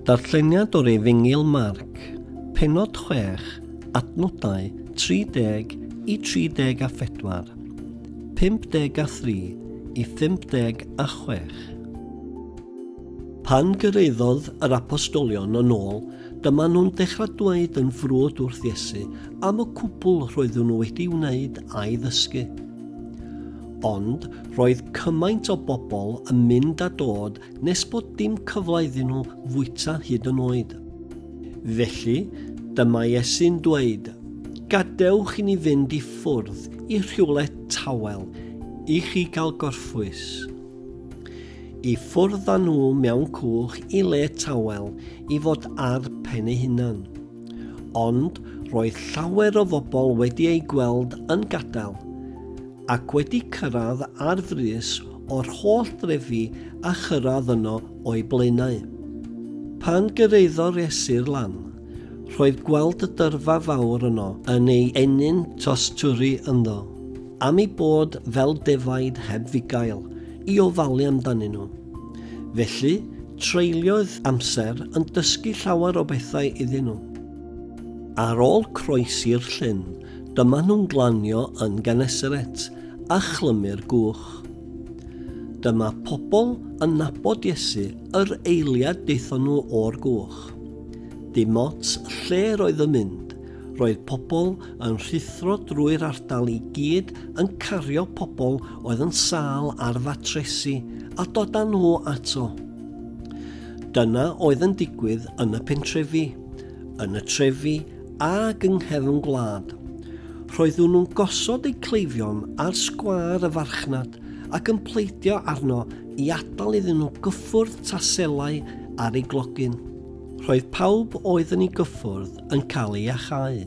Darlleniad o'r Efengyl Marc, Pennod 6, adnodau 30 i 34, 53 i 56. Pan gyrraeddodd yr apostolion yn ôl, dyma nhw'n dechrau dweud yn frwd wrth Iesu am y cwbl roedden nhw wedi wneud a'i ddysgu. Ond roedd cymaint o bobl yn mynd a dod nes bod dim cyfle iddyn nhw fwyta hyd yn oed. Felly, dyma Iesu'n dweud, gadewch i ni fynd i ffwrdd i rhywle tawel i chi gael gorffwys. I ffwrdd â nhw mewn cwch i le tawel i fod ar pen eu hunan. Ond roedd llawer o bobl wedi ei gweld yn gadael ac wedi cyrraedd ar frys o'r holl drefi a chyrraedd yno o'i blaenau. Pan gyrraeddodd Iesu'r lan, roedd gweld y dyrfa fawr yno yn ei enyn tostwri ynddo, am ei bod fel defaid heb fugail i ofalu amdanyn nhw. Felly, treuliodd amser yn dysgu llawer o bethau iddyn nhw. Ar ôl croesi'r llyn, dyma nhw'n glanio yn Genesaret a chlymu'r gwch. Dyma pobl yn nabod Iesu yr eiliad daethon nhw o'r gwch. Dim ots lle roedd yn mynd, roedd pobl yn rhuthro drwy'r ardal i gyd yn cario pobl oedd yn sâl ar fatresi a dod â nhw ato. Dyna oedd yn digwydd yn y pentrefi, yn y trefi ac yng nghefn gwlad. Roeddwn nhw'n gosod eu cleifion ar sgwâr y farchnad ac yn pleidio arno i adael iddyn nhw gyffwrdd taselau ar ei glogyn. Roedd pawb oedd yn ei gyffwrdd yn cael ei achau.